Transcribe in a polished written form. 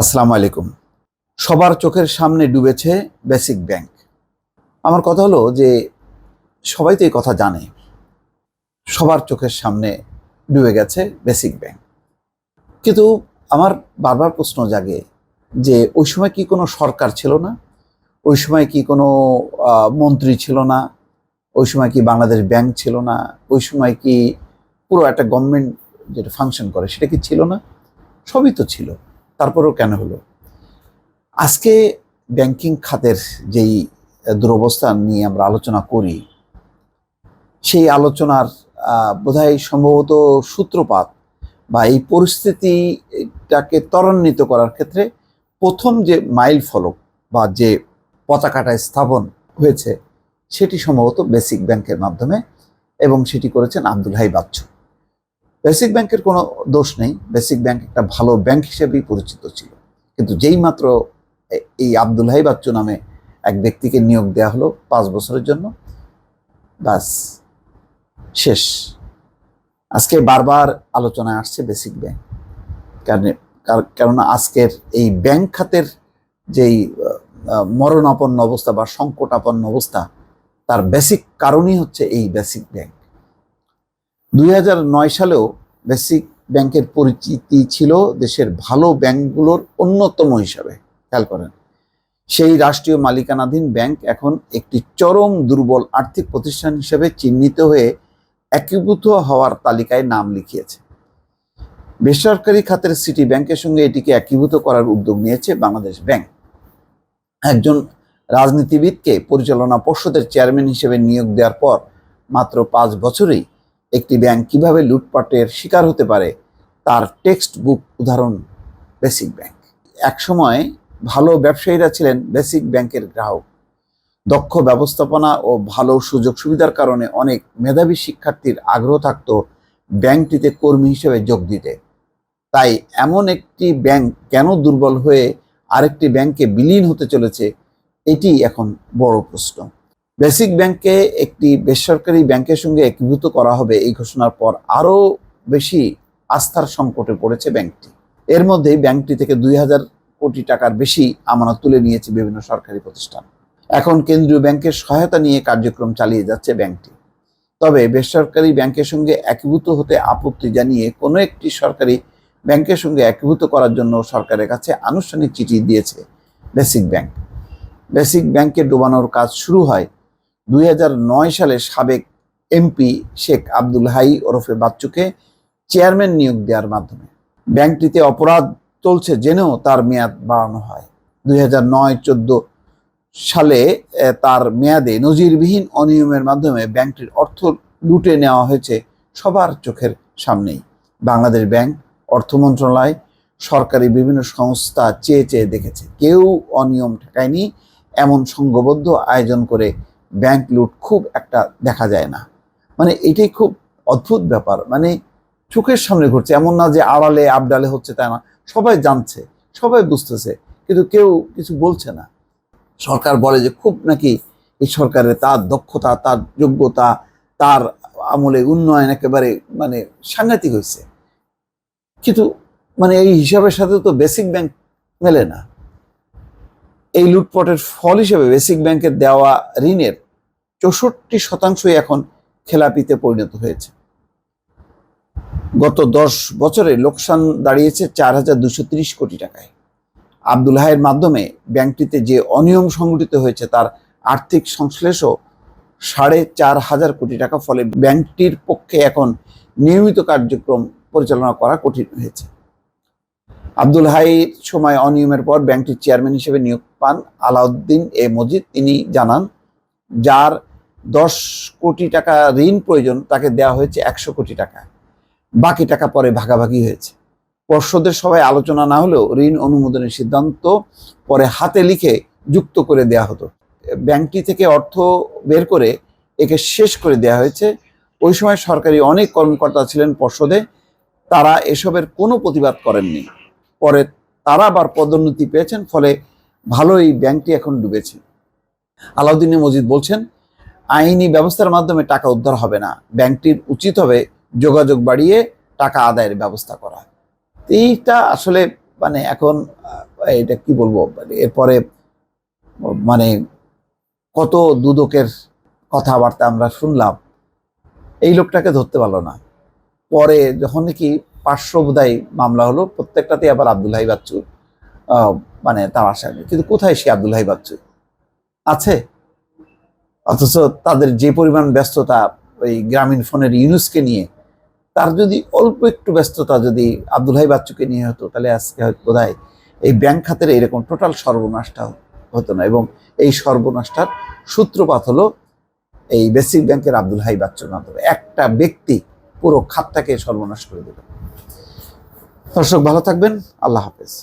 আসসালামু আলাইকুম। সবার চোখের সামনে ডুবেছে বেসিক ব্যাংক। আমার কথা হলো যে সবাই তো এই কথা জানে, সবার চোখের সামনে ডুবে গেছে বেসিক ব্যাংক। কিন্তু আমার বারবার প্রশ্ন জাগে যে ওই সময় কি কোনো সরকার ছিল না? ওই সময় কি কোনো মন্ত্রী ছিল না? ওই সময় কি বাংলাদেশ ব্যাংক ছিল না? ওই সময় কি পুরো একটা গভর্নমেন্ট যেটা ফাংশন করে সেটা কি ছিল না? সবই তো ছিল। তারপরেও কেন হলো? আজকে ব্যাংকিং খাতের যেই দুরবস্থা নিয়ে আমরা আলোচনা করি, সেই আলোচনার বোধহয় সম্ভবত সূত্রপাত বা এই পরিস্থিতিটাকে ত্বরান্বিত করার ক্ষেত্রে প্রথম যে মাইল ফলক বা যে পতাকাটা স্থাপন হয়েছে সেটি সম্ভবত বেসিক ব্যাংকের মাধ্যমে, এবং সেটি করেছেন আব্দুল হাই বাচ্চু। বেসিক ব্যাংকের কোনো দোষ নেই, বেসিক ব্যাংক একটা ভালো ব্যাংক হিসেবেই পরিচিত ছিল। কিন্তু যেই মাত্র এই আব্দুল হাই বাচ্চু নামে এক ব্যক্তিকে নিয়োগ দেওয়া হলো 5 বছরের জন্য, বাস শেষ। আজকে বারবার আলোচনায় আসছে বেসিক ব্যাংক, কেননা আজকের এই ব্যাংক খাতের যেই মরণাপন্ন অবস্থা বা সংকটাপন্ন অবস্থা, তার বেসিক কারণই হচ্ছে এই বেসিক ব্যাংক। 2009 সালেও বেসিক ব্যাংকের পরিচিতি ছিল দেশের ভালো ব্যাংকগুলোর অন্যতম হিসাবে। খেয়াল করেন, সেই রাষ্ট্রীয় মালিকানাধীন ব্যাংক এখন একটি চরম দুর্বল আর্থিক প্রতিষ্ঠান হিসেবে চিহ্নিত হয়ে একীভূত হওয়ার তালিকায় নাম লিখিয়েছে। বেসরকারি খাতের সিটি ব্যাংকের সঙ্গে এটিকে একীভূত করার উদ্যোগ নিয়েছে বাংলাদেশ ব্যাংক। একজন রাজনীতিবিদকে পরিচালনা পর্ষদের চেয়ারম্যান হিসেবে নিয়োগ দেওয়ার পর মাত্র 5 বছরেই একটি ব্যাংক কিভাবে লুটপাটের শিকার হতে পারে তার টেক্সট বুক উদাহরণ বেসিক ব্যাংক। একসময় ভালো ব্যবসায়ীরা ছিলেন বেসিক ব্যাংকের গ্রাহক। দক্ষ ব্যবস্থাপনা ও ভালো সুযোগ সুবিধার কারণে অনেক মেধাবী শিক্ষার্থীর আগ্রহ থাকত ব্যাংকটিতে কর্মী হিসেবে যোগ দিতে। তাই এমন একটি ব্যাংক কেন দুর্বল হয়ে আরেকটি ব্যাংকে বিলীন হতে চলেছে, এটি এখন বড় প্রশ্ন। বেসিক ব্যাংককে একটি বেসরকারি ব্যাংকের সঙ্গে একীভূত করা হবে এই ঘোষণার পর আরও বেশি আস্থার সংকটে পড়েছে ব্যাংকটি। এর মধ্যেই ব্যাংকটি থেকে 2000 কোটি টাকার বেশি আমানত তুলে নিয়েছে বিভিন্ন সরকারি প্রতিষ্ঠান। এখন কেন্দ্রীয় ব্যাংকের সহায়তা নিয়ে কার্যক্রম চালিয়ে যাচ্ছে ব্যাংকটি। তবে বেসরকারি ব্যাংকের সঙ্গে একীভূত হতে আপত্তি জানিয়ে কোনো একটি সরকারি ব্যাংকের সঙ্গে একীভূত করার জন্য সরকারের কাছে আনুষ্ঠানিক চিঠি দিয়েছে বেসিক ব্যাংক। বেসিক ব্যাংকে ডোবানোর কাজ শুরু হয় 2009 সালে সাবেক এমপি শেখ আব্দুল হাই ওরফে বাচ্চুকে চেয়ারম্যান নিয়োগ দেওয়ার মাধ্যমে। ব্যাংকটিতে অপরাধ চলছে জেনেও তার মেয়াদ বাড়ানো হয়। 2009-14 সালে তার মেয়াদে নজিরবিহীন অনিয়মের মাধ্যমে ব্যাংকটির অর্থ লুটে নেওয়া হয়েছে সবার চোখের সামনেই। বাংলাদেশ ব্যাংক, অর্থ মন্ত্রণালয়, সরকারি বিভিন্ন সংস্থা চেয়ে চেয়ে দেখেছে, কেউ অনিয়ম ঠেকায়নি। এমন সংঘবদ্ধ আয়োজন করে ব্যাংক লুট খুব একটা দেখা যায় না। মানে এটাই খুব অদ্ভুত ব্যাপার। মানে চোখের সামনে ঘটছে, এমন না যে আড়ালে আবডালে হচ্ছে, তাই না। সবাই জানছে, সবাই বুঝতেছে, কিন্তু কেউ কিছু বলছে না। সরকার বলে যে খুব নাকি এই সরকারের তার দক্ষতা, তার যোগ্যতা, তার আমলে উন্নয়ন একেবারে মানে সাংঘাতিক হয়েছে। কিন্তু মানে এই হিসাবের সাথে তো বেসিক ব্যাংক মেলে না। এই লুটপাটের ফল হিসেবে বেসিক ব্যাংকের দেওয়া ঋণের 64% এখন খেলাপিতে পরিণত হয়েছে। গত 10 বছরে লোকসান দাঁড়িয়েছে 4230 কোটি টাকায়। আব্দুল হাইয়ের মাধ্যমে ব্যাংকটিতে যে অনিয়ম সংঘটিত হয়েছে তার আর্থিক সংশ্লেষও 4500 কোটি টাকা। ফলে ব্যাংকটির পক্ষে এখন নিয়মিত কার্যক্রম পরিচালনা করা কঠিন হয়েছে। আব্দুল হাইয়ের সময় অনিয়মের পর ব্যাংকটির চেয়ারম্যান হিসেবে নিয়োগ পান আলাউদ্দিন এ মজিদ। তিনি জানান, যার 10 কোটি টাকা ঋণ প্রয়োজন তাকে দেওয়া হয়েছে 100 কোটি টাকা, বাকি টাকা পরে ভাগাভাগি হয়েছে। পর্ষদের সবাই আলোচনা না হলেও ঋণ অনুমোদনের সিদ্ধান্ত পরে হাতে লিখে যুক্ত করে দেয়া হতো। ব্যাংকটি থেকে অর্থ বের করে একে শেষ করে দেয়া হয়েছে। ওই সময় সরকারি অনেক কর্মকর্তা ছিলেন পর্ষদে, তারা এসবের কোনো প্রতিবাদ করেননি। পরে তারা আবার পদোন্নতি পেয়েছেন, ফলে ভালোই ব্যাংকটি এখন ডুবেছে। আলাউদ্দিন মজিদ বলছেন, আইনি ব্যবস্থার মাধ্যমে টাকা উদ্ধার হবে না, ব্যাংকটির উচিত হবে যোগাযোগ বাড়িয়ে টাকা আদায়ের ব্যবস্থা করা। এইটা আসলে মানে এখন এটা কি বলবো, মানে এরপরে মানে কত দুদকের কথাবার্তা আমরা শুনলাম, এই লোকটাকে ধরতে পারলো না। পরে যখন নাকি 500 বোধহয় মামলা হলো, প্রত্যেকটাতে আবার আব্দুল হাই বাচ্চু মানে তার আসামি, কিন্তু কোথায় সে আব্দুল হাই বাচ্চু আছে? অথচ তাদের যে পরিমাণ ব্যস্ততা ওই গ্রামীণ ফোনের ইউনুসকে নিয়ে, তার যদি অল্প একটু ব্যস্ততা যদি আব্দুল হাই বাচ্চুকে নিয়ে হতো, তাহলে আজকে হয়তো বোধহয় এই ব্যাংক খাতের এরকম টোটাল সর্বনাশটা হতো না। এবং এই সর্বনাশটার সূত্রপাত হলো এই বেসিক ব্যাংকের আব্দুল হাই বাচ্চুর মাধ্যমে। একটা ব্যক্তি পুরো খাতটাকে সর্বনাশ করে দিল। দর্শক ভালো থাকবেন, আল্লাহ হাফেজ।